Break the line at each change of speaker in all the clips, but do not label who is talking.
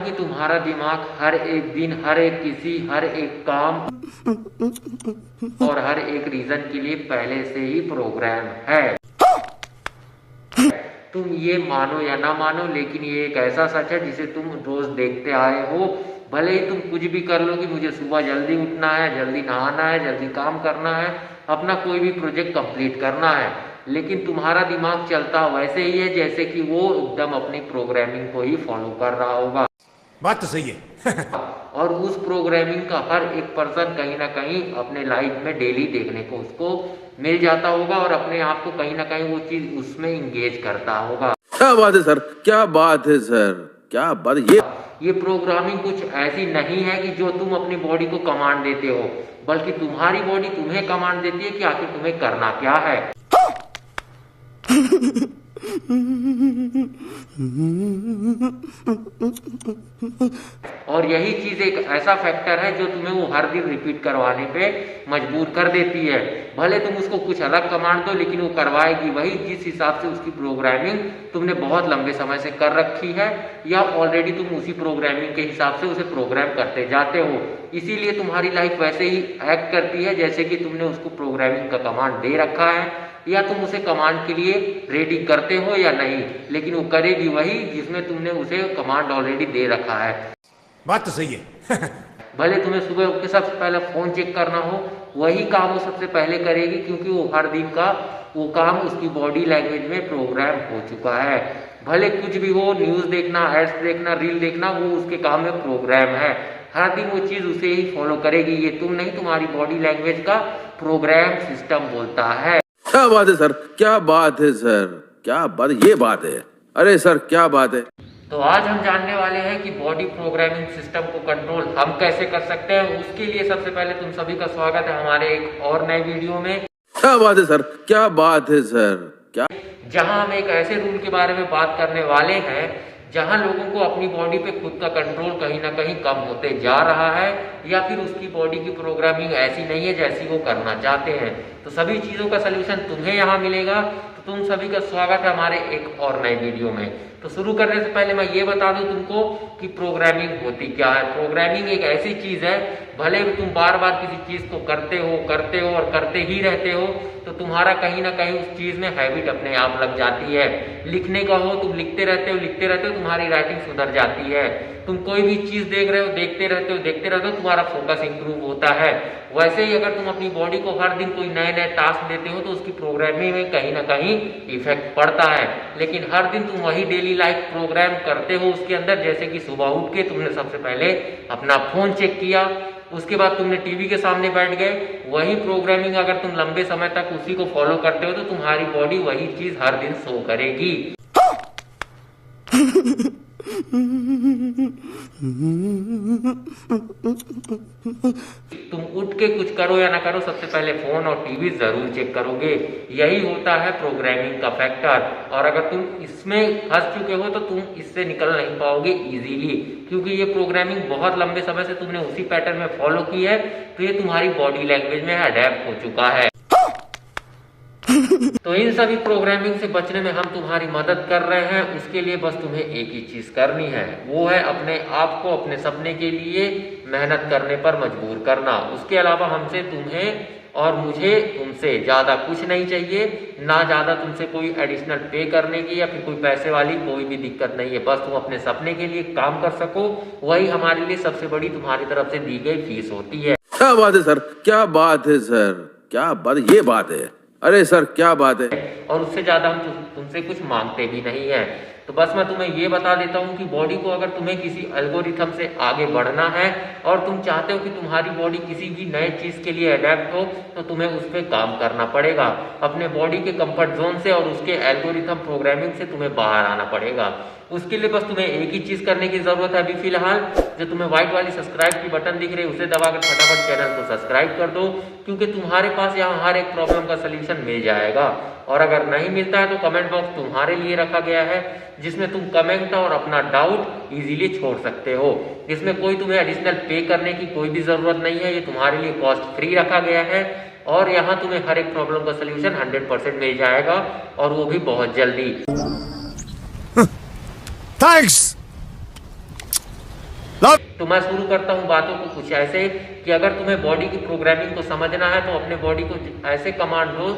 कि तुम्हारा दिमाग हर एक दिन, हर एक किसी, हर एक काम और हर एक रीजन के लिए पहले से ही प्रोग्राम है। तुम ये मानो या ना मानो, लेकिन ये एक ऐसा सच है जिसे तुम रोज देखते आए हो। भले ही तुम कुछ भी कर लो कि मुझे सुबह जल्दी उठना है, जल्दी नहाना है, जल्दी काम करना है, अपना कोई भी प्रोजेक्ट कंप्लीट करना है, लेकिन तुम्हारा दिमाग चलता वैसे ही है जैसे कि वो एकदम अपनी प्रोग्रामिंग को ही फॉलो कर रहा होगा।
बात तो सही है।
और उस प्रोग्रामिंग का हर एक पर्सन कहीं ना कहीं अपने लाइफ में डेली देखने को उसको मिल जाता होगा और अपने आप को कहीं ना कहीं वो चीज उसमें इंगेज करता होगा।
क्या बात है सर, क्या बात है सर, क्या बात है।
ये प्रोग्रामिंग कुछ ऐसी नहीं है कि जो तुम अपनी बॉडी को कमांड देते हो, बल्कि तुम्हारी बॉडी तुम्हें कमांड देती है कि आखिर तुम्हें करना क्या है। और यही चीज एक ऐसा फैक्टर है जो तुम्हें वो हर दिन रिपीट करवाने पे मजबूर कर देती है। भले तुम उसको कुछ अलग कमांड दो, लेकिन वो करवाएगी वही जिस हिसाब से उसकी प्रोग्रामिंग तुमने बहुत लंबे समय से कर रखी है, या ऑलरेडी तुम उसी प्रोग्रामिंग के हिसाब से उसे प्रोग्राम करते जाते हो। इसीलिए तुम्हारी लाइफ वैसे ही एक्ट करती है जैसे कि तुमने उसको प्रोग्रामिंग का कमांड दे रखा है, या तुम उसे कमांड के लिए रेडी करते हो या नहीं, लेकिन वो करेगी वही जिसमें तुमने उसे कमांड ऑलरेडी दे रखा है।
बात तो सही है।
भले तुम्हें सुबह उठ के सबसे पहले फोन चेक करना हो, वही काम वो सबसे पहले करेगी, क्योंकि वो हर दिन का वो काम उसकी बॉडी लैंग्वेज में प्रोग्राम हो चुका है। भले कुछ भी हो, न्यूज देखना, एड्स देखना, रील देखना, वो उसके काम में प्रोग्राम है। हर दिन वो चीज उसे ही फॉलो करेगी। ये तुम नहीं, तुम्हारी बॉडी लैंग्वेज का प्रोग्राम सिस्टम बोलता है।
क्या बात है सर, क्या बात है सर, क्या बात है, ये बात है। अरे सर क्या बात है।
तो आज हम जानने वाले हैं कि बॉडी प्रोग्रामिंग सिस्टम को कंट्रोल हम कैसे कर सकते हैं। उसके लिए सबसे पहले तुम सभी का स्वागत है हमारे एक और नए वीडियो में।
क्या बात है सर, क्या बात है सर, क्या,
जहां हम एक ऐसे रूल के बारे में बात करने वाले हैं जहां लोगों को अपनी बॉडी पे खुद का कंट्रोल कहीं ना कहीं कम होते जा रहा है, या फिर उसकी बॉडी की प्रोग्रामिंग ऐसी नहीं है जैसी वो करना चाहते हैं। तो सभी चीजों का सलूशन तुम्हें यहाँ मिलेगा। तो तुम सभी का स्वागत है हमारे एक और नए वीडियो में। तो शुरू करने से पहले मैं ये बता दूं तुमको कि प्रोग्रामिंग होती क्या है। प्रोग्रामिंग एक ऐसी चीज है, भले तुम बार बार किसी चीज को करते हो और करते ही रहते हो, तो तुम्हारा कहीं ना कहीं उस चीज में हैबिट अपने आप लग जाती है। लिखने का हो, तुम लिखते रहते हो, तुम्हारी राइटिंग सुधर जाती है। तुम कोई भी चीज देख रहे हो, देखते रहते हो, तुम्हारा फोकस इंप्रूव होता है। वैसे ही अगर तुम अपनी बॉडी को हर दिन कोई नए नए टास्क देते हो, तो उसकी प्रोग्रामिंग में कहीं ना कहीं इफेक्ट पड़ता है। लेकिन हर दिन तुम वही डेली लाइफ प्रोग्राम करते हो उसके अंदर, जैसे कि सुबह उठ के तुमने सबसे पहले अपना फोन चेक किया, उसके बाद तुमने टीवी के सामने बैठ गए। वही प्रोग्रामिंग अगर तुम लंबे समय तक उसी को फॉलो करते हो, तो तुम्हारी बॉडी वही चीज हर दिन शो करेगी। तुम उठ के कुछ करो या ना करो, सबसे पहले फोन और टीवी जरूर चेक करोगे। यही होता है प्रोग्रामिंग का फैक्टर। और अगर तुम इसमें फंस चुके हो तो तुम इससे निकल नहीं पाओगे इजीली, क्योंकि ये प्रोग्रामिंग बहुत लंबे समय से तुमने उसी पैटर्न में फॉलो की है, तो ये तुम्हारी बॉडी लैंग्वेज में अडेप्ट हो चुका है। तो इन सभी प्रोग्रामिंग से बचने में हम तुम्हारी मदद कर रहे हैं। उसके लिए बस तुम्हें एक ही चीज करनी है, वो है अपने आप को अपने सपने के लिए मेहनत करने पर मजबूर करना। उसके अलावा हमसे तुम्हें और मुझे तुमसे ज्यादा कुछ नहीं चाहिए, ना ज्यादा तुमसे कोई एडिशनल पे करने की या फिर कोई पैसे वाली कोई भी दिक्कत नहीं है। बस तुम अपने सपने के लिए काम कर सको, वही हमारे लिए सबसे बड़ी तुम्हारी तरफ से दी गई फीस होती है।
क्या बात है सर, क्या बात है सर, क्या बात है, ये बात है। अरे सर क्या बात है।
और उससे ज्यादा हम तुमसे कुछ मांगते भी नहीं है। तो बस मैं तुम्हें ये बता देता हूँ कि बॉडी को अगर तुम्हें किसी एल्गोरिथम से आगे बढ़ना है और तुम चाहते हो कि तुम्हारी बॉडी किसी भी नए चीज के लिए अडेप्ट हो, तो तुम्हें उस पर काम करना पड़ेगा। अपने बॉडी के कंफर्ट जोन से और उसके एल्गोरिथम प्रोग्रामिंग से तुम्हें बाहर आना पड़ेगा। उसके लिए बस तुम्हें एक ही चीज करने की जरूरत है अभी फिलहाल। जो तुम्हें व्हाइट वाली सब्सक्राइब की बटन दिख रही है, उसे दबाकर फटाफट चैनल को सब्सक्राइब कर दो, क्योंकि तुम्हारे पास यहाँ हर एक प्रॉब्लम का सलूशन मिल जाएगा। और अगर नहीं मिलता है तो कमेंट बॉक्स तुम्हारे लिए रखा गया है, जिसमें तुम कमेंट और अपना डाउट इजीली छोड़ सकते हो। इसमें कोई तुम्हें एडिशनल पे करने की कोई भी जरूरत नहीं है, ये तुम्हारे लिए कॉस्ट फ्री रखा गया है। और यहाँ तुम्हें हर एक प्रॉब्लम का सलूशन 100% मिल जाएगा, और वो भी बहुत जल्दी।
थैंक्स।
तो मैं शुरू करता हूँ बातों को कुछ ऐसे कि अगर तुम्हें बॉडी की प्रोग्रामिंग को समझना है तो अपने बॉडी को ऐसे कमांड दो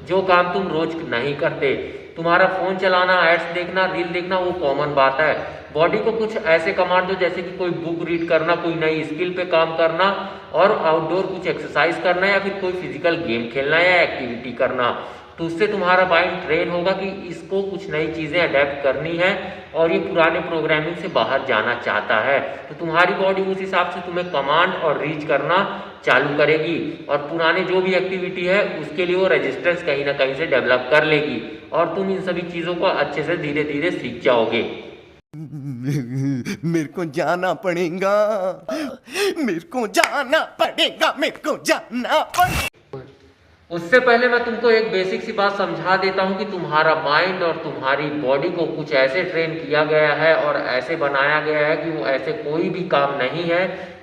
जो काम तुम रोज नहीं करते। तुम्हारा फोन चलाना, एड्स देखना, रील देखना वो कॉमन बात है। बॉडी को कुछ ऐसे कमांड दो जैसे कि कोई बुक रीड करना, कोई नई स्किल पे काम करना और आउटडोर कुछ एक्सरसाइज करना या फिर कोई फिजिकल गेम खेलना या एक्टिविटी करना। तो उससे तुम्हारा माइंड ट्रेन होगा कि इसको कुछ नई चीजें अडेप्ट करनी है और ये पुराने प्रोग्रामिंग से बाहर जाना चाहता है। तो तुम्हारी बॉडी उस हिसाब से तुम्हें कमांड और रीच करना चालू करेगी और पुराने जो भी एक्टिविटी है उसके लिए वो रेजिस्टेंस कहीं ना कहीं से डेवलप कर लेगी और तुम इन सभी चीजों को अच्छे से धीरे धीरे सीख जाओगे।
मेरे को जाना पड़ेगा, मेरे को जाना पड़ेगा, मेरे को जाना पड़ेगा।
उससे पहले मैं तुमको एक बेसिक सी बात समझा देता हूँ कि तुम्हारा माइंड और तुम्हारी बॉडी को कुछ ऐसे ट्रेन किया गया है और ऐसे बनाया गया है कि वो ऐसे कोई भी काम नहीं है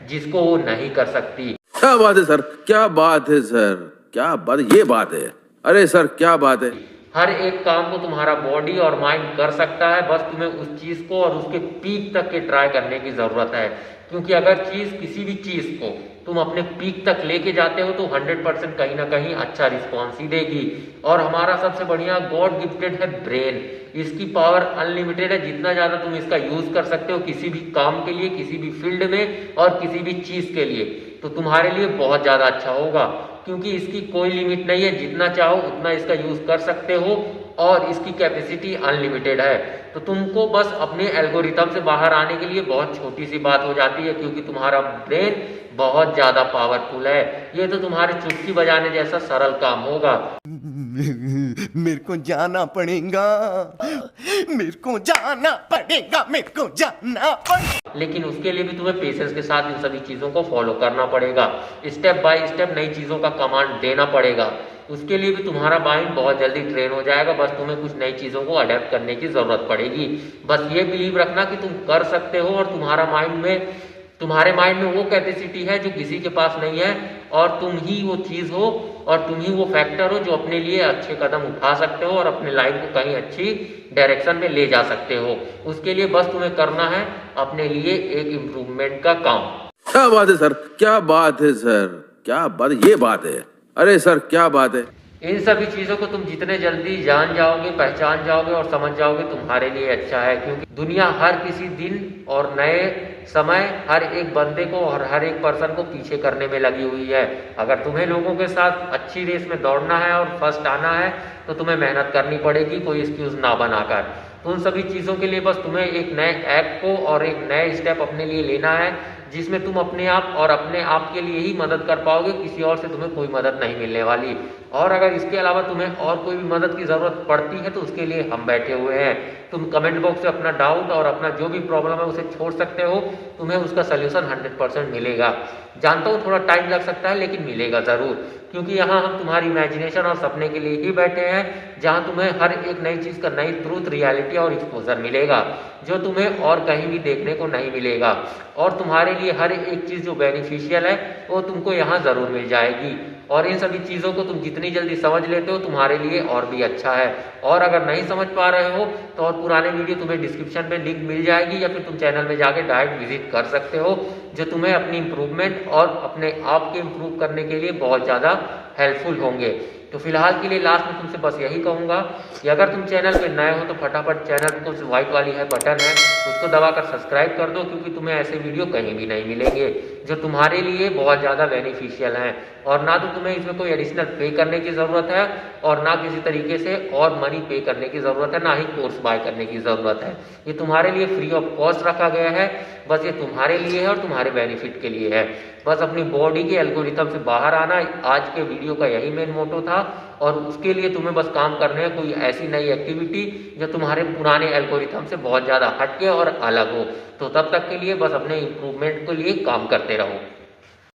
जिसको वो नहीं कर सकती।
क्या बात है सर, क्या बात है सर, क्या बात, ये बात है। अरे सर क्या बात है।
हर एक काम को तुम्हारा बॉडी और माइंड कर सकता है, बस तुम्हें उस चीज को और उसके पीक तक के ट्राई करने की जरूरत है। क्योंकि अगर किसी भी चीज को तुम अपने पीक तक लेके जाते हो तो 100% कहीं ना कहीं अच्छा रिस्पॉन्स ही देगी। और हमारा सबसे बढ़िया गॉड गिफ्टेड है ब्रेन। इसकी पावर अनलिमिटेड है, जितना ज्यादा तुम इसका यूज कर सकते हो किसी भी काम के लिए, किसी भी फील्ड में और किसी भी चीज के लिए, तो तुम्हारे लिए बहुत ज्यादा अच्छा होगा। क्योंकि इसकी कोई लिमिट नहीं है, जितना चाहो उतना इसका यूज कर सकते हो और इसकी कैपेसिटी अनलिमिटेड है। तो तुमको बस अपने एल्गोरिथम से बाहर आने के लिए बहुत छोटी सी बात हो जाती है, क्योंकि तुम्हारा ब्रेन बहुत ज्यादा पावरफुल है। ये तो तुम्हारे चुटकी बजाने जैसा सरल काम होगा।
मेरे को जाना पड़ेगा, मेरे को जाना पड़ेगा, मेरे को जाना पड़ेगा।
लेकिन उसके लिए भी तुम्हें पेशेंस के साथ इन सभी चीजों को फॉलो करना पड़ेगा। स्टेप बाय स्टेप नई चीजों का कमांड देना पड़ेगा। उसके लिए भी तुम्हारा माइंड बहुत जल्दी ट्रेन हो जाएगा। बस तुम्हें कुछ नई चीजों को अडेप्ट करने की जरूरत पड़ेगी। बस ये बिलीव रखना कि तुम कर सकते हो और तुम्हारे माइंड में वो कैपेसिटी है जो किसी के पास नहीं है और तुम ही वो चीज हो और तुम ही वो फैक्टर हो जो अपने लिए अच्छे कदम उठा सकते हो और अपने लाइफ को कहीं अच्छी डायरेक्शन में ले जा सकते हो। उसके लिए बस तुम्हें करना है अपने लिए एक इम्प्रूवमेंट का काम।
क्या बात है सर, क्या बात है सर, क्या बात, ये बात है। अरे सर क्या बात है।
इन सभी चीजों को तुम जितने जल्दी जान जाओगे, पहचान जाओगे और समझ जाओगे तुम्हारे लिए अच्छा है। क्योंकि दुनिया हर किसी दिन और नए समय हर एक बंदे को और हर एक पर्सन को पीछे करने में लगी हुई है। अगर तुम्हें लोगों के साथ अच्छी रेस में दौड़ना है और फर्स्ट आना है तो तुम्हें मेहनत करनी पड़ेगी, कोई एक्सक्यूज ना बनाकर। तो उन सभी चीज़ों के लिए बस तुम्हें एक नए ऐप को और एक नए स्टेप अपने लिए लेना है, जिसमें तुम अपने आप और अपने आप के लिए ही मदद कर पाओगे। किसी और से तुम्हें कोई मदद नहीं मिलने वाली। और अगर इसके अलावा तुम्हें और कोई भी मदद की ज़रूरत पड़ती है तो उसके लिए हम बैठे हुए हैं। तुम कमेंट बॉक्स से अपना डाउट और अपना जो भी प्रॉब्लम है उसे छोड़ सकते हो। तुम्हें उसका सल्यूशन 100% मिलेगा। जानता हूँ थोड़ा टाइम लग सकता है लेकिन मिलेगा ज़रूर, क्योंकि यहाँ हम तुम्हारी इमेजिनेशन और सपने के लिए ही बैठे हैं, जहाँ तुम्हें हर एक नई चीज़ का नई ट्रूथ, रियलिटी और एक्सपोजर मिलेगा जो तुम्हें और कहीं भी देखने को नहीं मिलेगा। और तुम्हारे लिए हर एक चीज़ जो बेनिफिशियल है वो तुमको यहाँ ज़रूर मिल जाएगी। और इन सभी चीज़ों को तुम जितनी जल्दी समझ लेते हो तुम्हारे लिए और भी अच्छा है। और अगर नहीं समझ पा रहे हो तो और पुराने वीडियो तुम्हें डिस्क्रिप्शन में लिंक मिल जाएगी या फिर तुम चैनल में जाके डायरेक्ट विजिट कर सकते हो, जो तुम्हें अपनी इम्प्रूवमेंट और अपने आप के इम्प्रूव करने के लिए बहुत ज़्यादा हेल्पफुल होंगे। तो फिलहाल के लिए लास्ट में तुमसे बस यही कहूँगा कि अगर तुम चैनल पे नए हो तो फटाफट चैनल को जो व्हाइट वाली है बटन है उसको दबाकर सब्सक्राइब कर दो, क्योंकि तुम्हें ऐसे वीडियो कहीं भी नहीं मिलेंगे जो तुम्हारे लिए बहुत ज़्यादा बेनिफिशियल हैं। और ना तो तुम्हें इसमें कोई एडिशनल पे करने की ज़रूरत है और ना किसी तरीके से और मनी पे करने की ज़रूरत है, ना ही कोर्स बाय करने की ज़रूरत है। ये तुम्हारे लिए फ्री ऑफ कॉस्ट रखा गया है। बस ये तुम्हारे लिए है और तुम्हारे बेनिफिट के लिए है। बस अपनी बॉडी के एल्गोरिथम से बाहर आना आज के वीडियो का यही मेन मोटो था। और उसके लिए तुम्हें बस काम करने हैं कोई ऐसी नई एक्टिविटी जो तुम्हारे पुराने एल्गोरिथम से बहुत ज़्यादा हटके और अलग हो। तो तब तक के लिए बस अपने इम्प्रूवमेंट के लिए काम करते रहो।